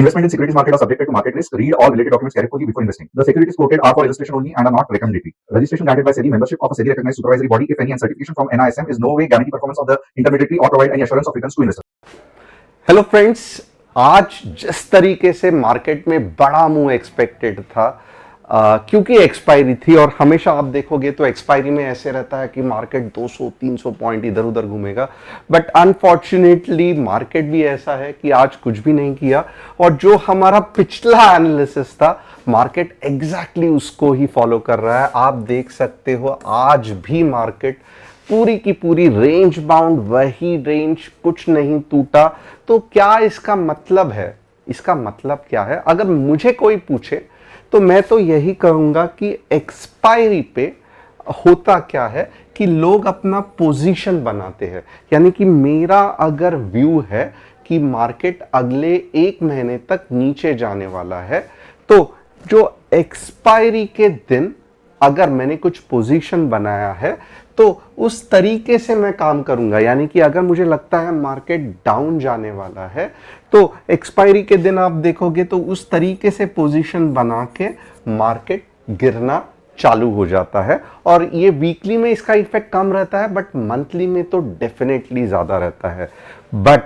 Investment in securities market are subjected to market risk. Read all related documents carefully before investing. The securities quoted are for illustration only and are not recommendatory. Registration granted by SEBI. Membership of a SEBI recognized supervisory body, if any, and certification from NISM is no way guarantee performance of the intermediary or provide any assurance of returns to investors. Hello friends, आज जिस तरीके से market में बड़ा move expected था क्योंकि expiry थी, और हमेशा आप देखोगे तो एक्सपायरी में ऐसे रहता है कि मार्केट 200-300 पॉइंट इधर उधर घूमेगा, बट अनफॉर्चुनेटली मार्केट भी ऐसा है कि आज कुछ भी नहीं किया, और जो हमारा पिछला एनालिसिस था मार्केट एग्जैक्टली उसको ही फॉलो कर रहा है। आप देख सकते हो आज भी मार्केट पूरी की पूरी रेंज बाउंड, वही रेंज, कुछ नहीं टूटा। तो क्या इसका मतलब है? इसका मतलब क्या है? अगर मुझे कोई पूछे तो मैं तो यही कहूंगा कि एक्सपायरी पे होता क्या है कि लोग अपना पोजीशन बनाते हैं। यानी कि मेरा अगर व्यू है कि मार्केट अगले 1 महीने तक नीचे जाने वाला है, तो जो एक्सपायरी के दिन अगर मैंने कुछ पोजीशन बनाया है तो उस तरीके से मैं काम करूंगा। यानी कि अगर मुझे लगता है मार्केट डाउन जाने वाला है तो एक्सपायरी के दिन आप देखोगे तो उस तरीके से पोजीशन बना के मार्केट गिरना चालू हो जाता है। और ये वीकली में इसका इफेक्ट कम रहता है, बट मंथली में तो डेफिनेटली ज्यादा रहता है। बट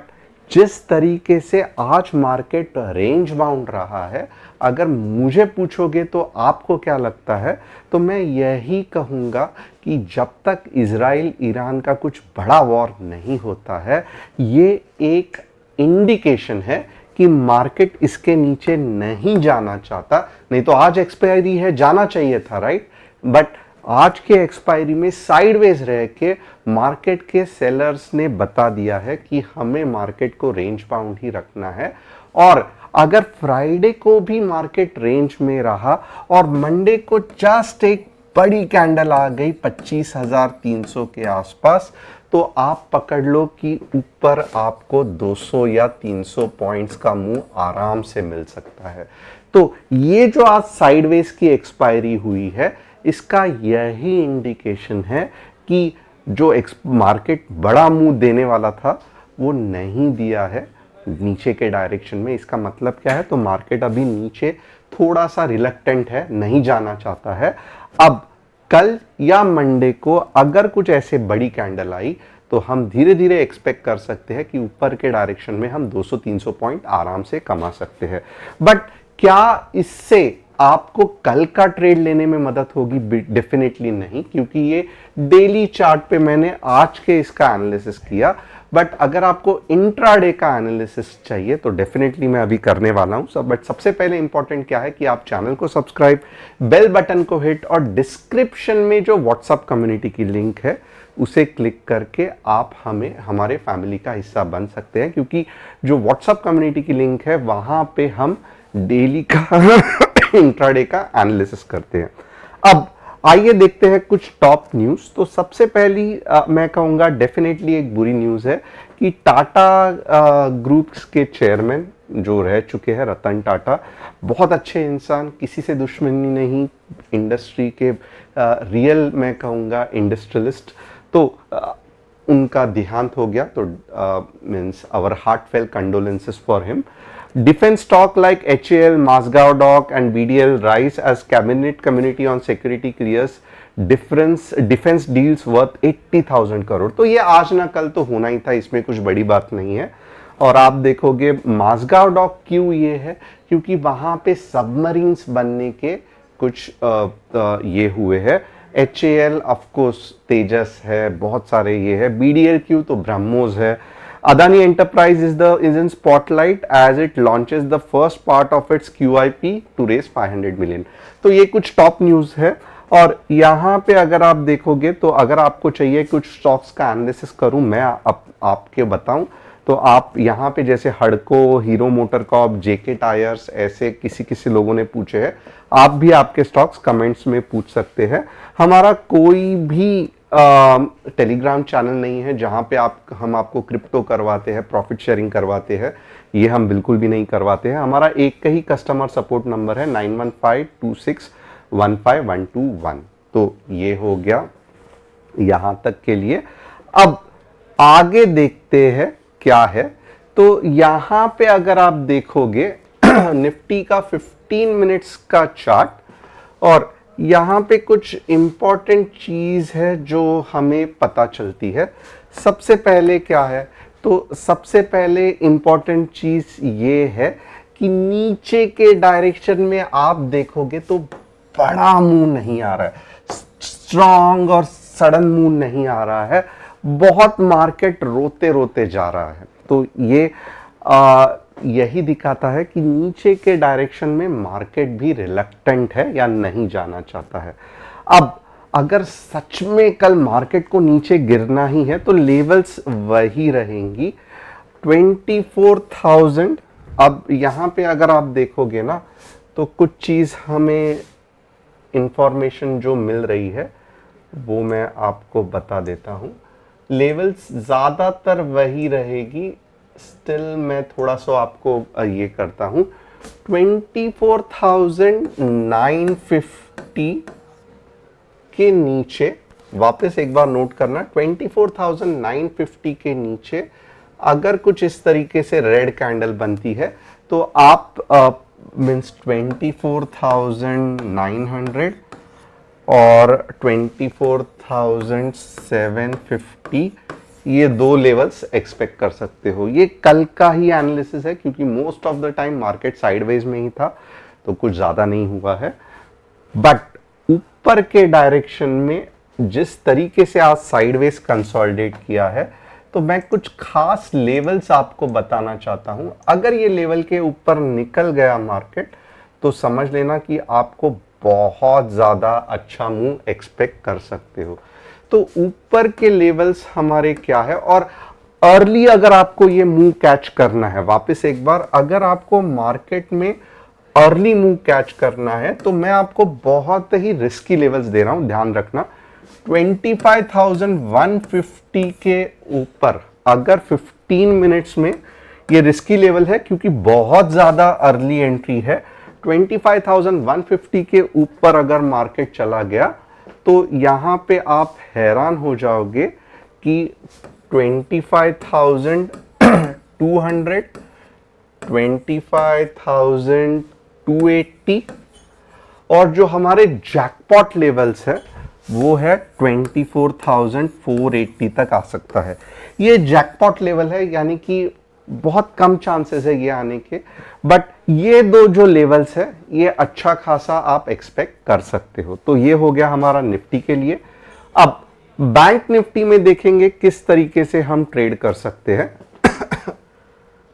जिस तरीके से आज मार्केट रेंज बाउंड रहा है, अगर मुझे पूछोगे तो आपको क्या लगता है, तो मैं यही कहूंगा कि जब तक इजराइल ईरान का कुछ बड़ा वॉर नहीं होता है, ये एक इंडिकेशन है कि मार्केट इसके नीचे नहीं जाना चाहता। नहीं तो आज एक्सपायरी है, जाना चाहिए था, राइट? बट आज के एक्सपायरी में साइडवेज रह के मार्केट के सेलर्स ने बता दिया है कि हमें मार्केट को रेंज बाउंड ही रखना है। और अगर फ्राइडे को भी मार्केट रेंज में रहा और मंडे को जस्ट एक बड़ी कैंडल आ गई 25,300 के आसपास, तो आप पकड़ लो कि ऊपर आपको 200 या 300 पॉइंट्स का मूव आराम से मिल सकता है। तो ये जो आज साइडवेज की एक्सपायरी हुई है, इसका यही इंडिकेशन है कि जो मार्केट बड़ा मूव देने वाला था वो नहीं दिया है नीचे के डायरेक्शन में। इसका मतलब क्या है? तो मार्केट अभी नीचे थोड़ा सा रिलक्टेंट है, नहीं जाना चाहता है। अब कल या मंडे को अगर कुछ ऐसे बड़ी कैंडल आई तो हम धीरे धीरे एक्सपेक्ट कर सकते हैं कि ऊपर के डायरेक्शन में हम 200-300 पॉइंट आराम से कमा सकते हैं। बट क्या इससे आपको कल का ट्रेड लेने में मदद होगी? डेफिनेटली नहीं, क्योंकि ये डेली चार्ट पे मैंने आज के इसका एनालिसिस किया। बट अगर आपको इंट्राडे का एनालिसिस चाहिए तो डेफिनेटली मैं अभी करने वाला हूं। बट सबसे पहले इंपॉर्टेंट क्या है कि आप चैनल को सब्सक्राइब, बेल बटन को हिट, और डिस्क्रिप्शन में जो व्हाट्सएप कम्युनिटी की लिंक है उसे क्लिक करके आप हमारे फैमिली का हिस्सा बन सकते हैं, क्योंकि जो व्हाट्सएप कम्युनिटी की लिंक है वहां पे हम डेली का इंट्राडे का एनालिसिस करते हैं। अब आइए देखते हैं कुछ टॉप न्यूज। तो सबसे पहली मैं कहूंगा डेफिनेटली एक बुरी न्यूज है कि टाटा ग्रुप्स के चेयरमैन जो रह चुके हैं, रतन टाटा, बहुत अच्छे इंसान, किसी से दुश्मनी नहीं, इंडस्ट्री के रियल मैं कहूंगा इंडस्ट्रियलिस्ट, तो उनका देहांत हो गया। तो means our heartfelt condolences for him. Defense stock like HAL, Masgao Dock and BDL rise as cabinet committee on security clears defense deals worth 80,000 crore. तो ये आज ना कल तो होना ही था, इसमें कुछ बड़ी बात नहीं है। और आप देखोगे मासगांव डॉक क्यों ये है, क्योंकि वहां पे सबमरीन्स बनने के कुछ ये हुए हैं। HAL ऑफ कोर्स तेजस है, बहुत सारे ये है। BDL क्यों? तो ब्रह्मोस है। Adani Enterprise is in spotlight as it launches the first part of its QIP to raise 500 million। तो ये कुछ टॉप न्यूज है। और यहाँ पे अगर आप देखोगे तो अगर आपको चाहिए कुछ स्टॉक्स का एनालिसिस करूं मैं आपके बताऊं, तो आप यहाँ पे जैसे हडको, हीरो मोटरकॉर्प, जेके टायर्स, ऐसे किसी किसी लोगों ने पूछे हैं। आप भी आपके स्टॉक्स कमेंट्स में पूछ सकते हैं। हमारा कोई भी टेलीग्राम चैनल नहीं है जहां पे हम आपको क्रिप्टो करवाते हैं, प्रॉफिट शेयरिंग करवाते हैं, ये हम बिल्कुल भी नहीं करवाते हैं। हमारा एक ही कस्टमर सपोर्ट नंबर है 9152615121। तो ये हो गया यहां तक के लिए। अब आगे देखते हैं क्या है। तो यहां पे अगर आप देखोगे निफ्टी का 15 मिनट्स का चार्ट और यहाँ पे कुछ इंपॉर्टेंट चीज है जो हमें पता चलती है। सबसे पहले क्या है, तो सबसे पहले इंपॉर्टेंट चीज ये है कि नीचे के डायरेक्शन में आप देखोगे तो बड़ा मूव नहीं आ रहा है, स्ट्रॉन्ग और सडन मूव नहीं आ रहा है, बहुत मार्केट रोते रोते जा रहा है। तो ये यही दिखाता है कि नीचे के डायरेक्शन में मार्केट भी रिलक्टेंट है या नहीं जाना चाहता है। अब अगर सच में कल मार्केट को नीचे गिरना ही है तो लेवल्स वही रहेंगी 24,000। अब यहाँ पे अगर आप देखोगे ना तो कुछ चीज़ हमें इंफॉर्मेशन जो मिल रही है वो मैं आपको बता देता हूँ। लेवल्स ज़्यादातर वही रहेगी, स्टिल मैं थोड़ा सा आपको ये करता हूँ 24,950 के नीचे। वापस एक बार नोट करना, 24,950 के नीचे अगर कुछ इस तरीके से रेड कैंडल बनती है तो आप मीन्स 24,900 और 24,750 ये दो लेवल्स एक्सपेक्ट कर सकते हो। ये कल का ही एनालिसिस है क्योंकि most of the time market sideways में ही था तो कुछ ज़्यादा नहीं हुआ है, बट ऊपर के डायरेक्शन में जिस तरीके से आज साइडवेज कंसोलिडेट किया है तो मैं कुछ खास लेवल्स आपको बताना चाहता हूं। अगर ये लेवल के ऊपर निकल गया मार्केट तो समझ लेना कि आपको बहुत ज़्यादा अच्छा मूव एक्सपेक्ट कर सकते हो। तो ऊपर के लेवल्स हमारे क्या है, और अर्ली अगर आपको ये मूव कैच करना है, वापस एक बार अगर आपको मार्केट में अर्ली मूव कैच करना है तो मैं आपको बहुत ही रिस्की लेवल्स दे रहा हूं, ध्यान रखना। 25,150 के ऊपर अगर 15 मिनट्स में, ये रिस्की लेवल है क्योंकि बहुत ज्यादा अर्ली एंट्री है, 25,150 के ऊपर अगर मार्केट चला गया तो यहां पे आप हैरान हो जाओगे कि 25,200, 25,280 और जो हमारे जैकपॉट लेवल्स है वो है 24,480 तक आ सकता है। ये जैकपॉट लेवल है, यानी कि बहुत कम चांसेस है ये आने के, बट ये दो जो लेवल्स है ये अच्छा खासा आप एक्सपेक्ट कर सकते हो। तो ये हो गया हमारा निफ्टी के लिए। अब बैंक निफ्टी में देखेंगे किस तरीके से हम ट्रेड कर सकते हैं।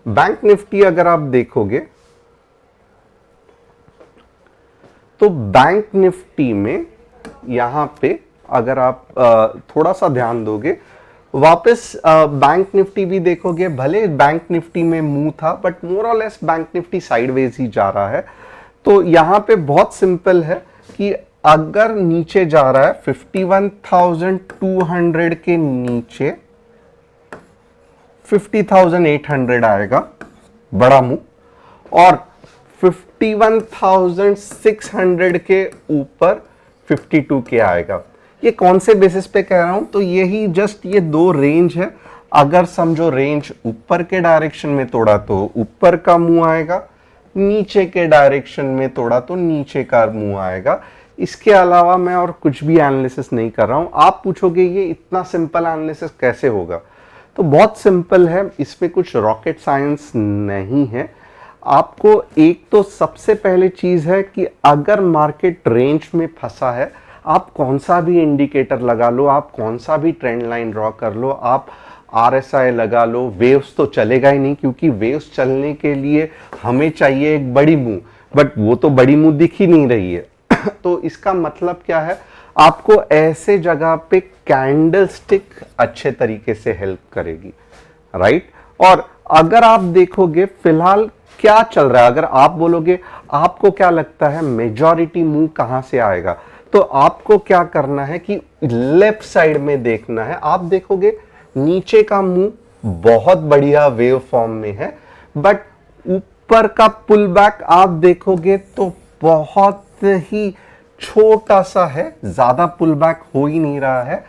बैंक निफ्टी अगर आप देखोगे तो बैंक निफ्टी में यहां पे अगर आप थोड़ा सा ध्यान दोगे, वापस बैंक निफ्टी भी देखोगे, भले बैंक निफ्टी में मूव था बट मोर और लेस बैंक निफ्टी साइडवेज ही जा रहा है। तो यहां पे बहुत सिंपल है कि अगर नीचे जा रहा है 51,200 के नीचे 50,800 आएगा बड़ा मूव, और 51,600 के ऊपर 52 के आएगा। ये कौन से बेसिस पे कह रहा हूं, तो यही जस्ट ये दो रेंज है। अगर समझो रेंज ऊपर के डायरेक्शन में तोड़ा तो ऊपर का मुंह आएगा, नीचे के डायरेक्शन में तोड़ा तो नीचे का मुंह आएगा। इसके अलावा मैं और कुछ भी एनालिसिस नहीं कर रहा हूं। आप पूछोगे ये इतना सिंपल एनालिसिस कैसे होगा, तो बहुत सिंपल है, इसमें कुछ रॉकेट साइंस नहीं है। आपको एक तो सबसे पहले चीज है कि अगर मार्केट रेंज में फंसा है, आप कौन सा भी इंडिकेटर लगा लो, आप कौन सा भी ट्रेंड लाइन ड्रॉ कर लो, आप RSI लगा लो, वेव्स तो चलेगा ही नहीं क्योंकि वेव्स चलने के लिए हमें चाहिए एक बड़ी मूव, बट वो तो बड़ी मूव दिख ही नहीं रही है। तो इसका मतलब क्या है, आपको ऐसे जगह पे कैंडल स्टिक अच्छे तरीके से हेल्प करेगी, राइट। और अगर आप देखोगे फिलहाल क्या चल रहा है, अगर आप बोलोगे आपको क्या लगता है मेजॉरिटी मूव कहां से आएगा, तो आपको क्या करना है कि लेफ्ट साइड में देखना है। आप देखोगे नीचे का मूव बहुत बढ़िया वेव फॉर्म में है, बट ऊपर का पुल बैक आप देखोगे तो बहुत ही छोटा सा है, ज्यादा पुल बैक हो ही नहीं रहा है।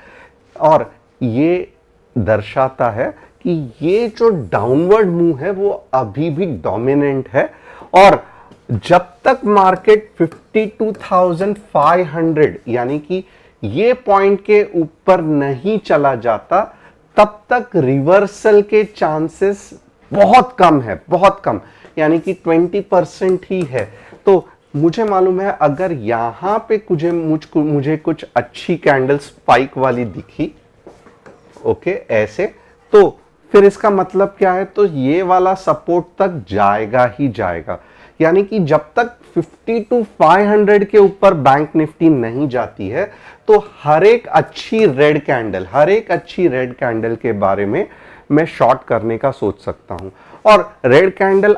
और ये दर्शाता है कि ये जो डाउनवर्ड मूव है वो अभी भी डोमिनेंट है और जब तक मार्केट 52,500 यानी कि ये पॉइंट के ऊपर नहीं चला जाता, तब तक रिवर्सल के चांसेस बहुत कम है, बहुत कम, यानी कि 20% ही है। तो मुझे मालूम है अगर यहां पे मुझे कुछ अच्छी कैंडल स्पाइक वाली दिखी, ओके, ऐसे, तो फिर इसका मतलब क्या है, तो ये वाला सपोर्ट तक जाएगा ही जाएगा। यानी कि जब तक 52,500 के ऊपर बैंक निफ्टी नहीं जाती है, तो हर एक अच्छी रेड कैंडल के बारे में मैं शॉर्ट करने का सोच सकता हूं। और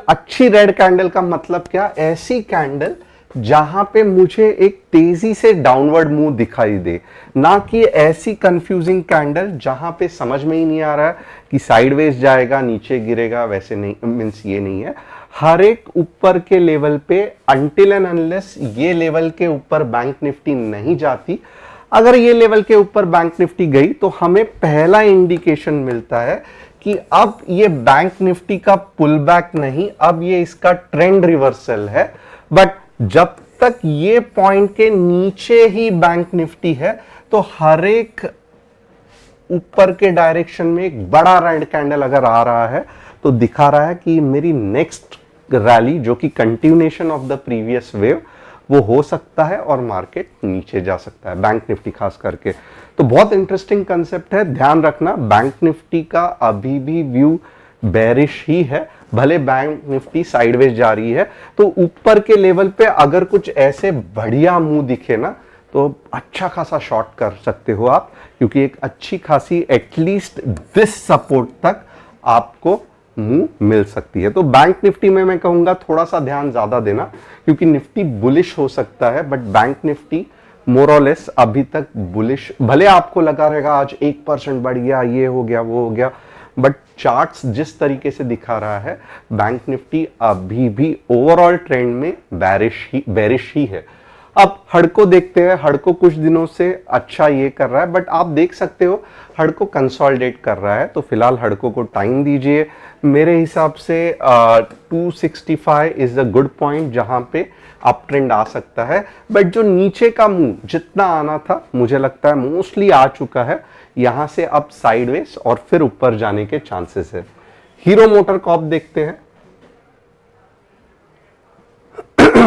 अच्छी रेड कैंडल का मतलब क्या, ऐसी कैंडल जहां पे मुझे एक तेजी से डाउनवर्ड मूव दिखाई दे, ना कि ऐसी कंफ्यूजिंग कैंडल जहां पे समझ में ही नहीं आ रहा है कि साइडवेज जाएगा, नीचे गिरेगा, वैसे नहीं, मींस ये नहीं है। हर एक ऊपर के लेवल पे, अनटिल एंड अनलेस ये लेवल के ऊपर बैंक निफ्टी नहीं जाती, अगर ये लेवल के ऊपर बैंक निफ्टी गई तो हमें पहला इंडिकेशन मिलता है कि अब ये बैंक निफ्टी का पुल बैक नहीं, अब ये इसका ट्रेंड रिवर्सल है। बट जब तक ये पॉइंट के नीचे ही बैंक निफ्टी है, तो हर एक ऊपर के डायरेक्शन में एक बड़ा रेड कैंडल अगर आ रहा है, तो दिखा रहा है कि मेरी नेक्स्ट रैली, जो कि continuation of the previous wave, वो हो सकता है और मार्केट नीचे जा सकता है, बैंक निफ्टी खास करके। तो बहुत इंटरेस्टिंग कंसेप्ट है, ध्यान रखना, बैंक निफ्टी का अभी भी व्यू बेरिश ही है, भले बैंक निफ्टी साइडवेज जा रही है। तो ऊपर के लेवल पे अगर कुछ ऐसे बढ़िया मूव दिखे ना, तो अच्छा खासा शॉर्ट कर सकते हो आप, क्योंकि एक अच्छी खासी एटलीस्ट दिस सपोर्ट तक आपको मूव मिल सकती है। तो बैंक निफ्टी में मैं कहूंगा थोड़ा सा ध्यान ज्यादा देना, क्योंकि निफ्टी बुलिश हो सकता है, बट बैंक निफ्टी मोर और लेस अभी तक बुलिश, भले आपको लगा रहेगा आज 1% बढ़ गया, ये हो गया, वो हो गया, बट चार्ट्स जिस तरीके से दिखा रहा है, बैंक निफ्टी अभी भी ओवरऑल ट्रेंड में बेरिश ही है। अब हड़को देखते हैं, हड़को कुछ दिनों से अच्छा ये कर रहा है, बट आप देख सकते हो हड़को कंसोलिडेट कर रहा है, तो फिलहाल हड़को को टाइम दीजिए। मेरे हिसाब से 265 इज अ गुड पॉइंट जहां पे अप ट्रेंड आ सकता है, बट जो नीचे का मूव जितना आना था, मुझे लगता है मोस्टली आ चुका है। यहां से अब साइडवेज और फिर ऊपर जाने के चांसेस है। हीरो मोटर कॉर्प देखते हैं,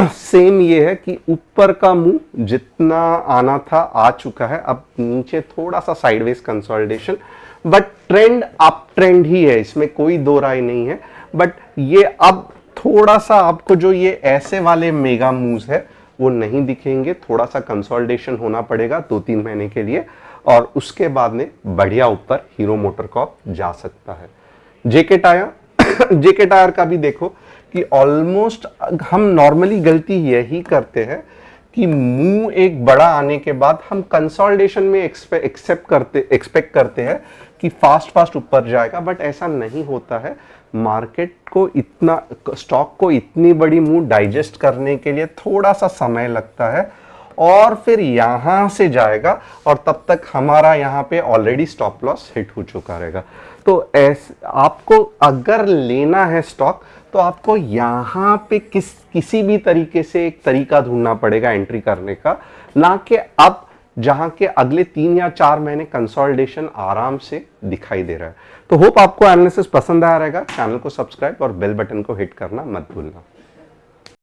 सेम ये है कि ऊपर का मूव जितना आना था आ चुका है, अब नीचे थोड़ा सा sideways consolidation, but trend up trend ही है, इसमें कोई दो राय नहीं है। बट ये अब थोड़ा सा आपको जो ये ऐसे वाले मेगा मूव्स है वो नहीं दिखेंगे, थोड़ा सा कंसोलिडेशन होना पड़ेगा 2-3 महीने के लिए, और उसके बाद में बढ़िया ऊपर हीरो मोटर कॉर्प जा सकता है। जेके टायर का भी देखो कि ऑलमोस्ट हम नॉर्मली गलती यही करते हैं कि मूव एक बड़ा आने के बाद हम कंसोलिडेशन में एक्सपेक्ट करते हैं कि फास्ट ऊपर जाएगा, बट ऐसा नहीं होता है। मार्केट को इतना, स्टॉक को इतनी बड़ी मूव डाइजेस्ट करने के लिए थोड़ा सा समय लगता है, और फिर यहां से जाएगा, और तब तक हमारा यहां पे ऑलरेडी स्टॉप लॉस हिट हो चुका रहेगा। तो आपको अगर लेना है स्टॉक, तो आपको यहां पे किसी भी तरीके से एक तरीका ढूंढना पड़ेगा एंट्री करने का, ना कि अब जहां के अगले 3 या 4 महीने कंसोलिडेशन आराम से दिखाई दे रहा है। तो होप आपको एनालिसिस पसंद आया रहेगा। चैनल को सब्सक्राइब और बेल बटन को हिट करना मत भूलना।